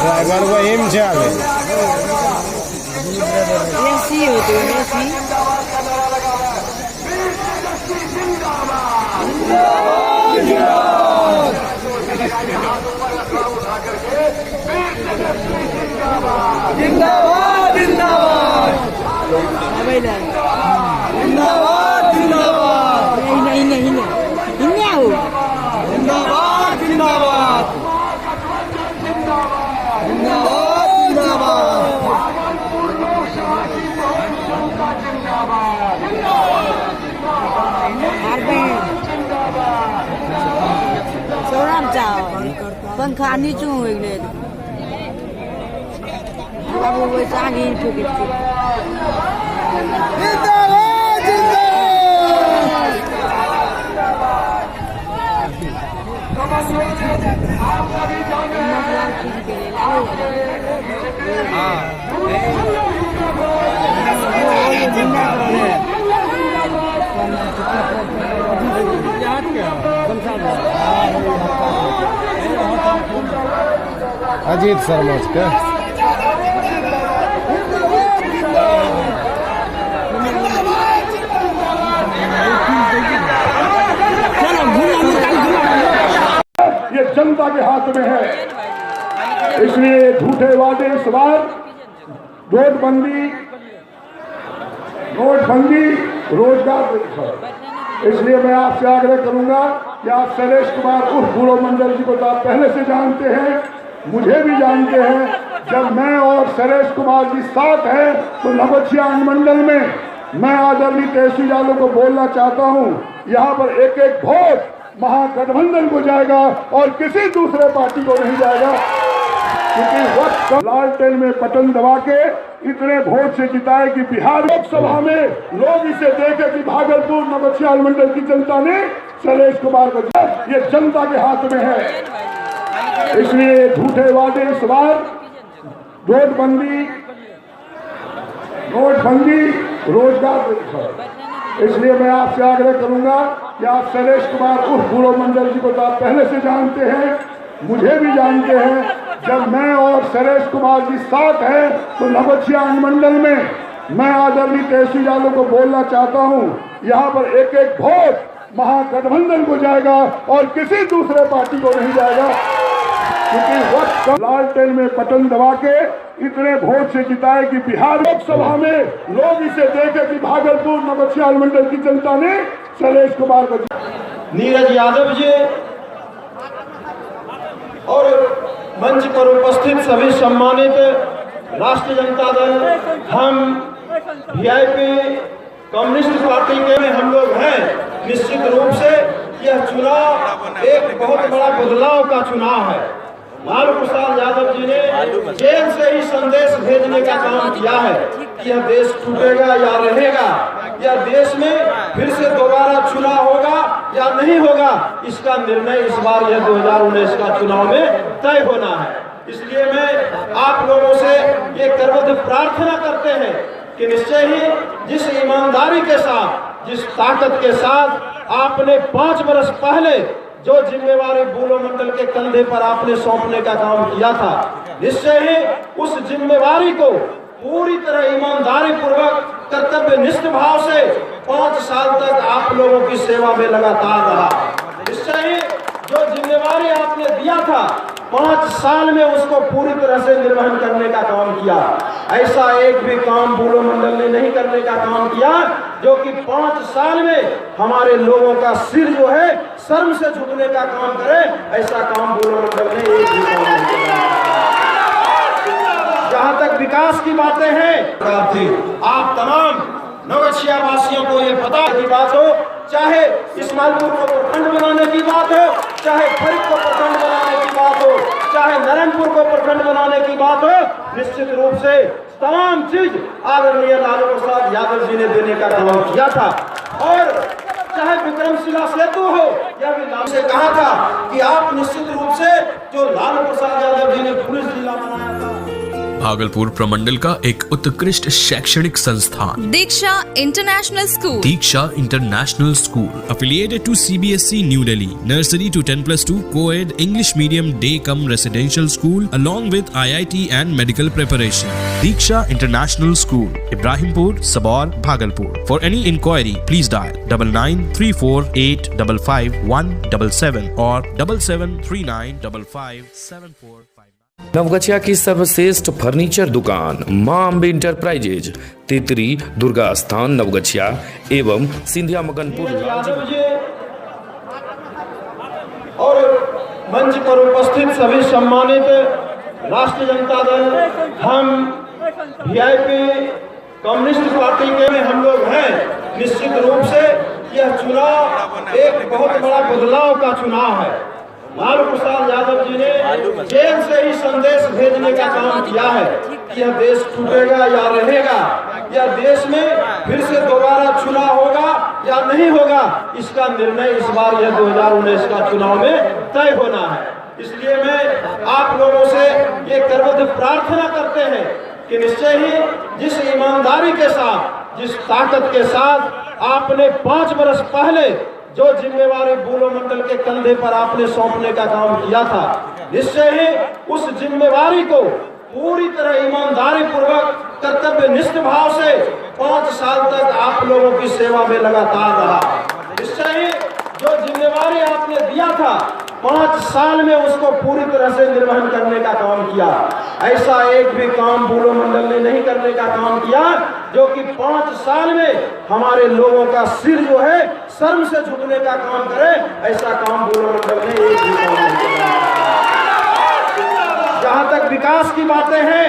Driver वो M से आ गए ऐसी होती है ऐसी जिंदाबाद जिंदाबाद जिंदाबाद जिंदाबाद नहीं नहीं नहीं नहीं आओ जिंदाबाद जिंदाबाद Seorang jauh, pengkani cuma ini. Aku bercakap itu gitu. जिंदाबाद जिंदाबाद अजीत सरमोज का ये जनता के हाथ में है, इसलिए झूठे वादे इस बार नोटबंदी रोजगार है। इसलिए मैं आपसे आग्रह करूंगा कि आप शैलेश कुमार उर्फ बूढ़ो मंडल जी को तो आप पहले से जानते हैं, मुझे भी जानते हैं। जब मैं और शैलेश कुमार जी साथ हैं तो नवछिया मंडल में मैं आदरणीय तेजस्वी यादव को बोलना चाहता हूं, यहाँ पर एक एक वोट महागठबंधन को जाएगा और किसी दूसरे पार्टी को नहीं जाएगा, क्योंकि वक्त लालटेन में बटन दबा के इतने वोट से जिताए कि बिहार लोकसभा में लोग इसे देखे कि भागलपुर नवछिया मंडल की जनता ने शैलेश कुमार को ये जनता के हाथ में है। इसलिए झूठे वादे इस बार नोटबंदी रोजगार है। इसलिए मैं आपसे आग्रह करूंगा कि आप शैलेश कुमार उर्फ बूढ़ो मंडल जी को तो आप पहले से जानते हैं, मुझे भी जानते हैं। जब मैं और शैलेश कुमार जी साथ हैं तो नवछिया मंडल में मैं आदरणीय तेजस्वी यादव को बोलना चाहता हूं, यहाँ पर एक एक वोट महागठबंधन को जाएगा और किसी दूसरे पार्टी को नहीं जाएगा, क्योंकि वक्त लालटेन में बटन दबा के इतने वोट से जिताए कि बिहार लोकसभा में लोग इसे देखे कि भागलपुर नवगछिया मंडल की जनता ने शैलेश कुमार को। नीरज यादव जी और मंच पर उपस्थित सभी सम्मानित राष्ट्रीय जनता दल, हम वीआईपी कम्युनिस्ट पार्टी के में हम लोग हैं। निश्चित रूप से यह चुनाव एक बहुत बड़ा बदलाव का चुनाव है। लालू प्रसाद यादव जी ने जेल से ही संदेश भेजने का काम किया है कि यह देश टूटेगा या रहेगा, या देश में फिर से दोबारा चुनाव होगा या नहीं होगा, इसका निर्णय इस बार यह 2019 का चुनाव में तय होना है। इसलिए मैं आप लोगों से ये करबद्ध प्रार्थना करते हैं कि निश्चय ही जिस ईमानदारी के साथ, जिस ताकत के साथ आपने 5 वर्ष पहले जो जिम्मेवारी बुलो मंडल के कंधे पर आपने सौंपने का काम किया था, निश्चय ही उस जिम्मेवारी को पूरी तरह ईमानदारी पूर्वक कर्तव्य निष्ठ भाव से 5 साल तक आप लोगों की सेवा में लगातार रहा। निश्चय ही जो जिम्मेवारी आपने दिया था 5 साल में उसको पूरी तरह से निर्वहन करने का काम किया। ऐसा एक भी काम बुलो मंडल ने नहीं करने का काम किया जो कि 5 साल में हमारे लोगों का सिर जो है शर्म से झुकने का काम करे। ऐसा काम बुलो मंडल ने एक भी काम नहीं किया। जहां तक विकास की बातें हैं, आप तमाम नवगछिया वासियों को ये पता की बात हो, चाहे इस्माइलपुर को प्रखंड बनाने की बात हो, चाहे फरीद को प्रखंड बनाने की बात हो, चाहे नारायणपुर को प्रखंड बनाने की बात हो, निश्चित रूप से तमाम चीज आदरणीय लालू प्रसाद यादव जी ने देने का काम किया था। और चाहे विक्रमशिला सेतु हो, या भी लालू से कहा था कि आप निश्चित रूप से जो लालू प्रसाद यादव जी ने पुलिस जिला बनाया था। भागलपुर प्रमंडल का एक उत्कृष्ट शैक्षणिक संस्थान Diksha international school. Diksha international school affiliated to CBSE New Delhi, nursery to 10+2 co-ed English medium day cum residential school along with IIT and medical preparation. Diksha International School, Ibrahimpur, Sabor, Bhagalpur. For any inquiry, please dial 9934855177 or 7739557459. Naugachia की सर्वश्रेष्ठ furniture दुकान मां Ambe enterprises, तेतरी दुर्गा स्थान नवगछिया एवं सिंधिया मगनपुर। यादव जी और मंच पर उपस्थित सभी सम्मानित राष्ट्रीय जनता दल, हम वीआईपी कम्युनिस्ट पार्टी के में हम लोग हैं। निश्चित रूप से यह चुनाव एक बहुत बड़ा बदलाव का चुनाव है। लालू प्रसाद यादव जी ने जेल से ही संदेश भेजने का काम किया है कि यह देश टूटेगा या रहेगा, या देश में फिर से दोबारा चुनाव होगा या नहीं होगा, इसका निर्णय इस बार यह 2019 का चुनाव में तय होना है। इसलिए मैं आप लोगों से ये करबद्ध प्रार्थना करते हैं कि निश्चय ही जिस ईमानदारी के साथ, जिस ताकत के साथ आपने 5 वर्ष पहले जो जिम्मेवारी बुलो मंडल के कंधे पर आपने सौंपने का काम किया था, निश्चय ही उस जिम्मेवारी को पूरी तरह ईमानदारी पूर्वक कर्तव्य निष्ठ भाव से 5 साल तक आप लोगों की सेवा में लगातार रहा। निश्चय ही जो जिम्मेवारी आपने दिया था 5 साल में उसको पूरी तरह से निर्वहन करने का काम किया। ऐसा एक भी काम बुलो मंडल ने नहीं करने का काम किया जो कि 5 साल में हमारे लोगों का सिर जो है शर्म से झुकने का काम करे। ऐसा काम बुलो मंडल ने एक भी काम नहीं किया। जहां तक विकास की बातें हैं,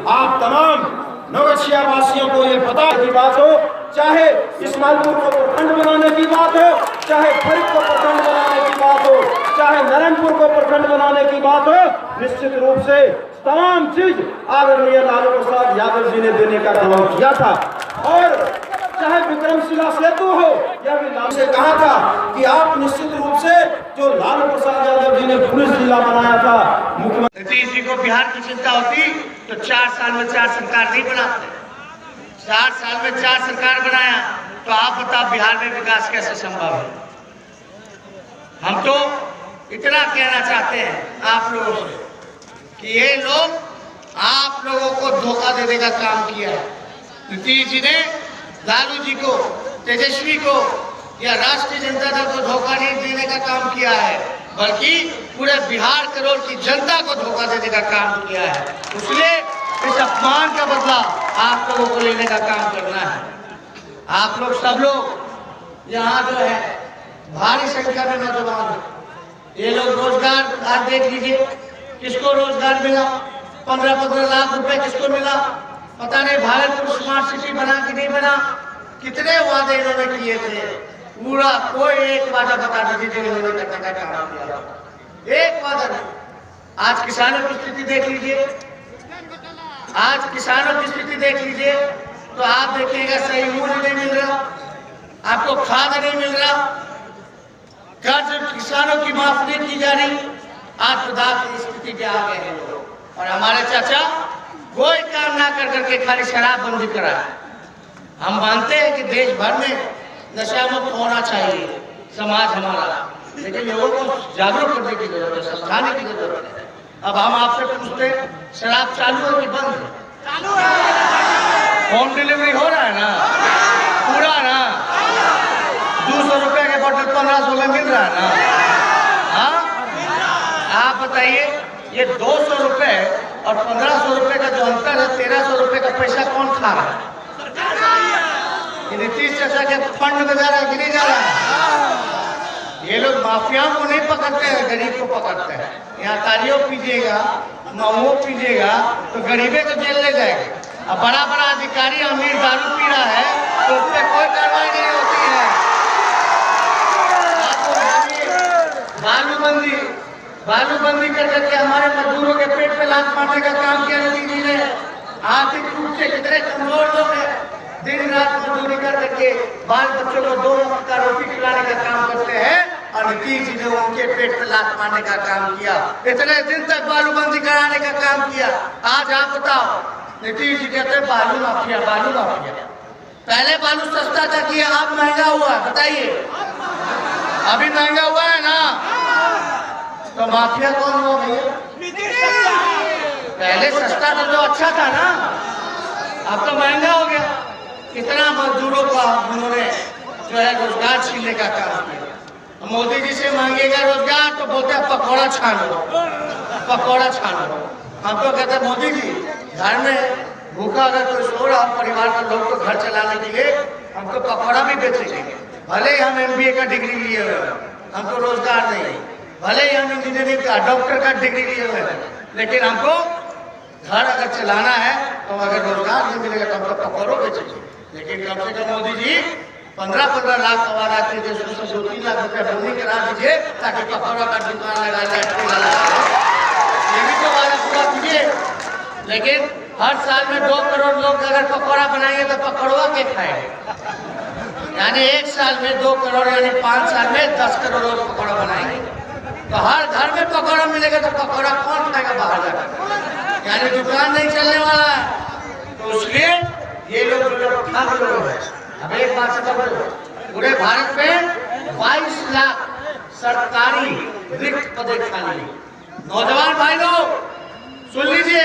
आप तमाम नवगछिया वासियों को ये पता की बात हो, चाहे इस्माइलपुर को प्रखंड बनाने की बात हो, चाहे फरीद को प्रखंड बनाने की बात हो, चाहे नारायणपुर को प्रखंड बनाने की बात हो, निश्चित रूप से तमाम चीज आदरणीय लालू प्रसाद यादव जी ने देने का काम किया था। और चाहे विक्रमशिला सेतु हो, या भी लालू से कहा था कि आप निश्चित रूप से जो लालू प्रसाद यादव जी ने पुलिस जिला बनाया था, मुख्यमंत्री नीतीश जी को बिहार की चिंता होती तो 4 साल में 4 सरकार नहीं बनाते। 4 साल में 4 सरकार बनाया तो आप बताओ बिहार में विकास कैसे संभव है। हम तो इतना कहना चाहते हैं आप लोगों से कि ये लोग आप लोगों को धोखा देने का काम किया है। नीतीश जी ने लालू जी को, तेजस्वी को या राष्ट्रीय जनता दल को धोखा नहीं देने का काम किया है। बल्कि पूरे बिहार करोड़ की जनता को धोखा देने का काम किया है। इसलिए इस अपमान का बदला आप लोगों को लेने का काम करना है। आप लोग सब लोग यहाँ जो है भारी संख्या में नौजवान हैं। ये लोग रोजगार आज देख लीजिए, किसको रोजगार मिला, 15-15 लाख रुपए किसको मिला, पता नहीं भागलपुर स्मार्ट सिटी बना कि नहीं बना, कितने वादे इन्होंने किए थे, पूरा कोई एक वादा बता दीजिए जो इन्होंने करने का काम किया, एक वादा नहीं। आज किसानों की स्थिति देख लीजिए, आज किसानों की स्थिति देख लीजिए तो आप देखिएगा सही मूल्य नहीं मिल रहा, आपको खाद नहीं मिल रहा, कर्ज किसानों की माफ नहीं की जा रही, आपदा की स्थिति पे आ गए हैं लोग। और हमारे चाचा कोई काम ना कर करके खाली शराबबंदी करा है। हम मानते हैं कि देश भर में नशा मुक्त होना चाहिए समाज हमारा, लेकिन लोगों को जागरूक करने की जरूरत है, समझाने की जरूरत है। अब हम आपसे पूछते हैं, शराब चालू है कि बंद है? चालू है। होम डिलीवरी हो रहा है ना पूरा ना? 200 रुपए के बोतल 1500 में मिल रहा है ना? हाँ, आप बताइए, ये 200 रुपए और 1500 रुपए का जो अंतर है, 1300 रुपए का पैसा कौन खा रहा है? नीतीश चाचा के फंड में जा रहा है कि नहीं जा रहा है? ये लोग माफियाओं को नहीं पकड़ते हैं, गरीब को पकड़ते हैं। यहाँ तालियों पीजिएगा, महुओ पीजिएगा तो गरीबे को जेल ले जाएगा। अब बड़ा बड़ा अधिकारी अमीर दारू पी रहा है तो उस पर कोई कार्रवाई नहीं होती है। बालूबंदी कर करके हमारे मजदूरों के पेट पे लात मारने का काम किया नीतीश जी ने। आर्थिक रूप से कितने कमजोर लोग हैं, दिन रात मजदूरी कर करके बाल बच्चों को 2 वक्त का रोटी खिलाने का काम करते हैं, और नीतीश जी ने उनके पेट पे लात मारने का काम किया। इतने दिन तक बालूबंदी कराने का काम किया। आज आप बताओ, नीतीश जी कहते हैं बालू माफिया, बालू माफिया। पहले बालू सस्ता था कि अब महंगा हुआ? बताइए, अभी महंगा हुआ है ना? तो माफिया कौन हुआ भैया? पहले सस्ता था तो अच्छा था ना, अब तो महंगा हो गया। कितना मजदूरों को उन्होंने जो है रोजगार छीनने का काम किया। मोदी जी से मांगेगा रोजगार तो बोलते हैं पकौड़ा छानो, पकौड़ा छानो। हम तो कहते हैं मोदी जी, घर में भूखा अगर कोई सो रहा हो, परिवार के लोग को घर चलाने के लिए हमको पकौड़ा भी बेचेंगे। भले ही हम MBA का डिग्री लिए हुए हैं, हमको रोजगार नहीं। भले ही हम इंजीनियरिंग का, डॉक्टर का डिग्री लिए हुए हैं, लेकिन हमको घर अगर चलाना है तो अगर रोजगार नहीं मिलेगा तो हमको पकौड़ों बेचेंगे। लेकिन कम से कम मोदी जी 15-15 लाख का वादा कीजिए, उसमें 2-3 लाख रुपया बोनी करा दीजिए ताकि पकौड़ा का दुकान लगा जाए। ये भी तो वादा पूरा कीजिए। लेकिन हर साल में 2 करोड़ लोग अगर पकौड़ा बनाएंगे तो पकौड़ा के खाएंगे? यानी 1 साल में 2 करोड़, यानी 5 साल में 10 करोड़ लोग पकौड़ा बनाएंगे। तो हर घर में पकौड़ा मिलेगा तो पकौड़ा कौन खाएगा बाहर जाकर? यानी दुकान नहीं चलने वाला है। तो इसलिए ये लोग ठग लोग हैं। अब एक बात समझो, पूरे भारत में 22 लाख सरकारी रिक्त पदे खाली। नौजवान भाई लोग सुन लीजिए,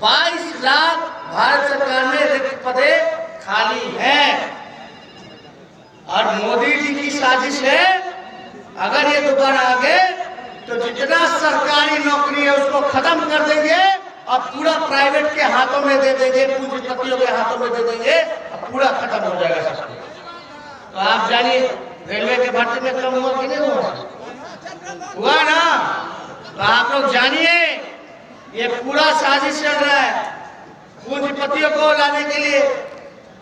22 लाख भारत सरकार में रिक्त पदे खाली हैं। और मोदी जी की साजिश है, अगर ये दोबारा आ गए तो जितना सरकारी नौकरी है उसको खत्म कर देंगे और पूरा प्राइवेट के हाथों में दे देंगे, पूंजीपतियों के हाथों में दे देंगे और पूरा खत्म हो जाएगा सब कुछ। तो आप जानिए, रेलवे के भर्ती में कम हुआ कि नहीं हुआ? हुआ ना? तो आप लोग जानिए, ये पूरा साजिश चल रहा है पूंजीपतियों को लाने के लिए।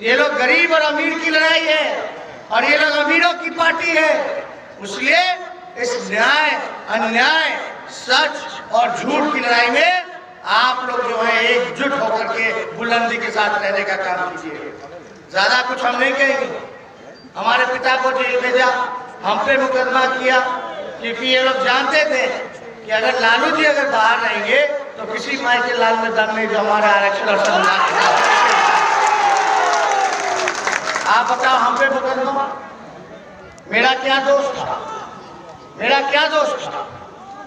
ये लोग गरीब और अमीर की लड़ाई है, और ये लोग अमीरों की पार्टी है। इसलिए इस न्याय, अन्याय, सच और झूठ की लड़ाई में आप लोग जो है एकजुट होकर के बुलंदी के साथ रहने का काम कीजिए। ज्यादा कुछ हम नहीं कहेंगे। हमारे पिता को जेल भेजा, हम पे मुकदमा किया, क्योंकि ये लोग जानते थे कि अगर लालू जी अगर बाहर रहेंगे तो किसी माई के लाल में दम नहीं जो हमारे आरक्षण और संविधान के साथ। आप बताओ, हम पे मुकदमा, मेरा क्या दोष था? मेरा क्या दोष था?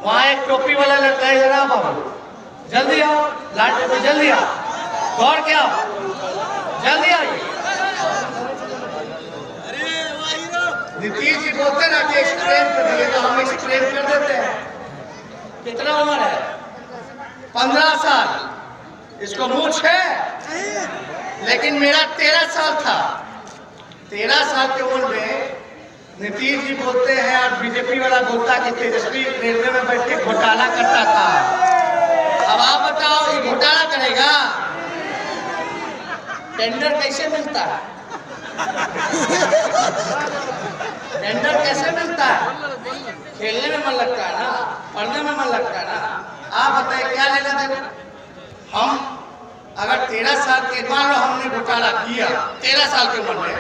वहां एक टोपी वाला लड़का है, जरा बाबू जल्दी आओ, लाटे पे जल्दी आओ, दौड़ के आओ, जल्दी आइए। नीतीश जी बोलते ना कि एक्सप्लेन कर दिए, तो हम एक्सप्लेन कर देते हैं। कितना उम्र है? 15 साल। इसको मूछ है, लेकिन मेरा 13 साल था। 13 साल की उम्र में नीतीश जी बोलते हैं और बीजेपी वाला बोलता कि तेजस्वी रेलवे में बैठ के घोटाला करता था। अब आप बताओ, ये घोटाला करेगा? टेंडर कैसे मिलता है? टेंडर कैसे मिलता है? खेलने में मन लगता है ना, पढ़ने में मन लगता है ना। आप बताइए क्या लेना देना? हम अगर 13 साल के मान लो हमने घोटाला किया 13 साल की उम्र में,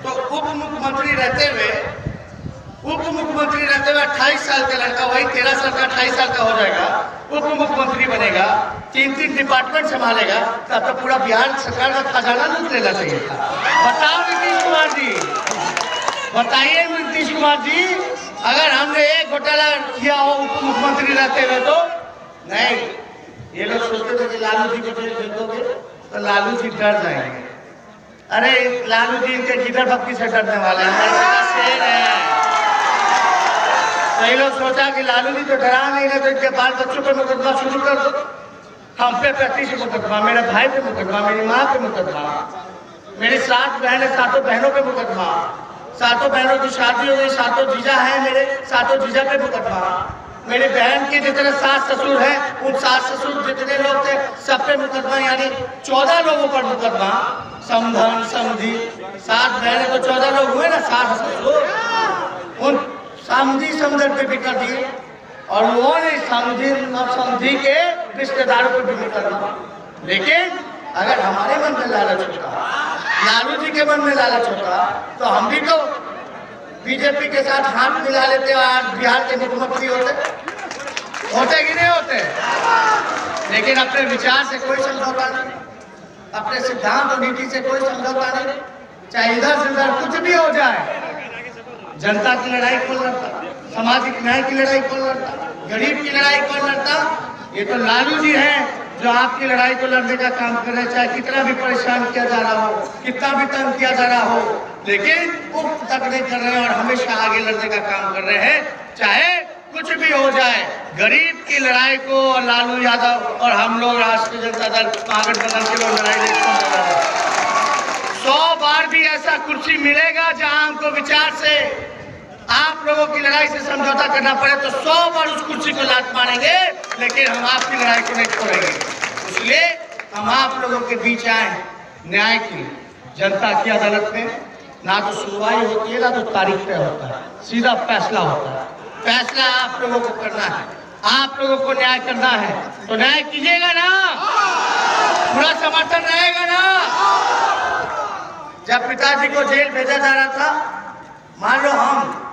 तो उप मुख्यमंत्री रहते हुए 28 साल का लड़का, वही 13 साल का 28 साल का हो जाएगा, उप मुख्यमंत्री बनेगा, 3 डिपार्टमेंट संभालेगा, तब तो पूरा बिहार सरकार का खजाना लूट लेना चाहिए था। बताओ नीतीश कुमार जी, बताइए नीतीश कुमार जी, अगर हमने एक घोटाला किया हो उप मुख्यमंत्री रहते हुए तो नहीं। ये लोग सोचते थे कि लालू जी को जेल भेज दोगे तो लालू जी डर जाएंगे। अरे लालू जी इनके गिदड़ भक्ति से डरने वाले हैं, शेर है। कई लोग सोचा कि लालू जी तो डरा नहीं रहे, तो इनके बाल बच्चों पर मुकदमा शुरू कर दो। हम पे 35 मुकदमा, मेरे भाई पे मुकदमा, मेरी माँ पे मुकदमा, मेरी 7 बहन है, 7 बहनों पे मुकदमा, 7 बहनों की शादी हो गई, 7 जीजा है मेरे, 7 जीजा पे मुकदमा, मेरी बहन के जितने सास ससुर हैं उन सास ससुर जितने लोग थे सब पे मुकदमा, यानी 14 लोगों पर मुकदमा। समधन समधी 7 बहनें तो 14 लोग हुए ना, सास ससुर, उन समधी समधन पे भी कर दिए। और वो ने समधी के रिश्तेदारों पे भी मुकदमा। लेकिन अगर हमारे मन में लालच होता, लालू जी के मन में लालच होता, तो हम भी तो बीजेपी के साथ हाथ मिला लेते और आज बिहार के मुख्यमंत्री होते कि नहीं होते? लेकिन अपने विचार से कोई समझौता नहीं, अपने सिद्धांत और नीति से कोई समझौता नहीं, चाहे इधर से उधर कुछ भी हो जाए। जनता की लड़ाई कौन लड़ता? सामाजिक न्याय की लड़ाई कौन लड़ता? गरीब की लड़ाई कौन लड़ता? ये तो लालू जी हैं जो आपकी लड़ाई को लड़ने का काम कर रहे हैं। चाहे कितना भी परेशान किया जा रहा हो, कितना भी तंग किया जा रहा हो, लेकिन उप तक नहीं कर रहे हैं और हमेशा आगे लड़ने का काम कर रहे हैं, चाहे कुछ भी हो जाए। गरीब की लड़ाई को लालू यादव और हम लोग राष्ट्रीय जनता दल महागठबंधन के लोग लड़ाई देखते हैं। 100 बार भी ऐसा कुर्सी मिलेगा जहां हमको विचार से आप लोगों की लड़ाई से समझौता करना पड़े, तो 100 बार उस कुर्सी को लात मारेंगे, लेकिन हम आपकी लड़ाई को नहीं छोड़ेंगे। इसलिए हम आप लोगों के बीच आए, न्याय की जनता की अदालत में ना तो सुनवाई होती है, ना तो तारीख तय होता है, सीधा फैसला होता है। फैसला आप लोगों को करना है, आप लोगों को न्याय करना है, तो न्याय कीजिएगा ना, पूरा समर्थन रहेगा ना। जब पिताजी को जेल भेजा जा रहा था, मान लो हम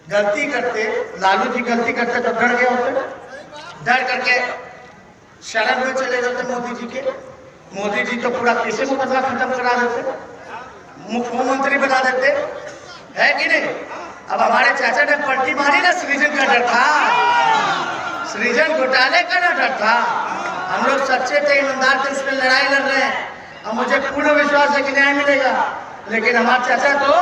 गलती करते, लालू जी गलती करते तो डर गए होते, डर करके शरण में चले जाते मोदी जी के। मोदी जी तो पूरा कैसे मुकदमा खत्म करा देते, मुख्यमंत्री बना देते, है कि नहीं? अब हमारे चाचा ने पलटी मारी ना, सृजन का डर था, सृजन घोटाले का ना डर था। हम लोग सच्चे थे, ईमानदार थे, उसमें लड़ाई लड़ रहे हैं। अब मुझे पूर्ण विश्वास है कि न्याय मिलेगा, लेकिन हमारे चाचा तो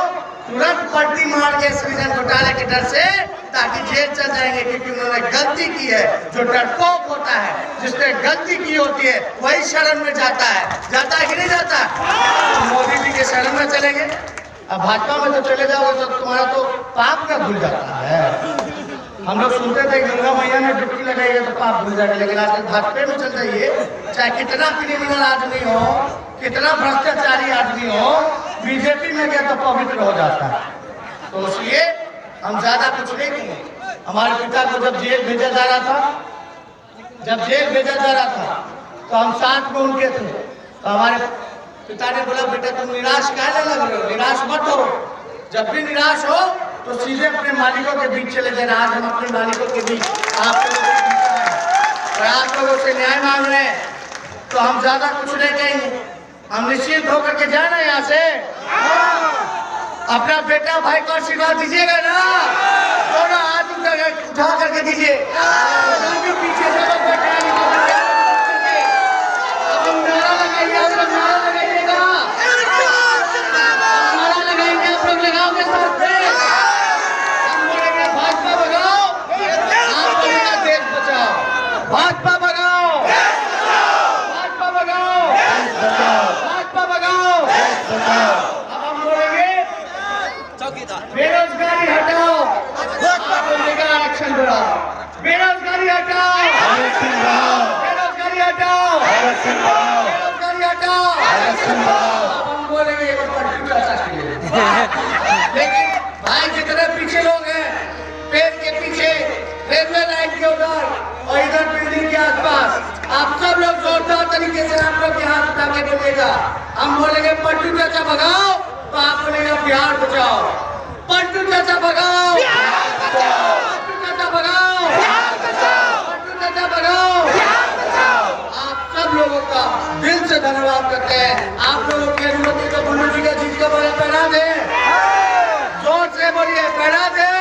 तुरंत पलटी मार के सृजन घोटाले के डर से, ताकि जेल चल जाएंगे, क्योंकि उन्होंने गलती की है। जो डरपोक होता है, जिसने गलती की होती है, वही शरण में जाता है कि नहीं जाता? तो मोदी जी के शरण में चलेंगे। अब भाजपा में तो चले जाओगे तो तुम्हारा तो पाप का भूल जाता है। हम लोग सुनते थे गंगा मैया में डुबकी लगाइए तो पाप भूल जाएगा, लेकिन आज भाजपा में चल जाइए, चाहे कितना क्रिमिनल आदमी हो, कितना भ्रष्टाचारी आदमी हो, बीजेपी में गया तो पवित्र हो जाता है। तो इसलिए हम ज्यादा कुछ नहीं कहेंगे। हमारे पिता को जब जेल भेजा जा रहा था, तो हम साथ में उनके थे। तो हमारे पिता ने बोला, बेटा तुम निराश काहे लग रहे हो, निराश मत हो, जब भी निराश हो तो सीधे अपने मालिकों के बीच चले जाना। आज हम अपने मालिकों के बीच आप लोगों के बीच आए और आप लोगों से न्याय मांग रहे हैं, तो हम ज्यादा कुछ नहीं कहेंगे। हम निश्चिंत होकर के जाना यहाँ से। अपना बेटा भाई को आशीर्वाद दीजिएगा ना, दोनों हाथ उठा करके दीजिए। पीछे से लोग बैठे हैं, अब हम नारा लगाइए, आप लोग नारा लगाइएगा, नारा लगाएंगे, आप लोग लगाओगे साथ बेरोजगारी हटाओ, आरक्षण बढ़ाओ, बेरोजगारी हटाओ, बेरोजगारी हटाओ, बेरोजगारी हटाओ, अब हम बोलेंगे एक बार पलटू चाचा के लिए। लेकिन भाई जितने पीछे लोग हैं, पेड़ के पीछे, रेलवे लाइन के उधर और इधर बिल्डिंग के आसपास, आप सब लोग जोरदार तरीके से आप लोग हाथ उठा के बोलिएगा। हम बोलेंगे पलटू चाचा भगाओ, तो आप बोलेगा बिहार बचाओ। पलटू चाचा भगाओ, पलटू चाचा भगाओ, पलटू चाचा भगाओ। आप सब लोगों का दिल से धन्यवाद करते हैं। आप लोगों की अनुमति तो बुल्लू जी का जीत का माला पहना दे, जोर से बोलिए, पहना दे।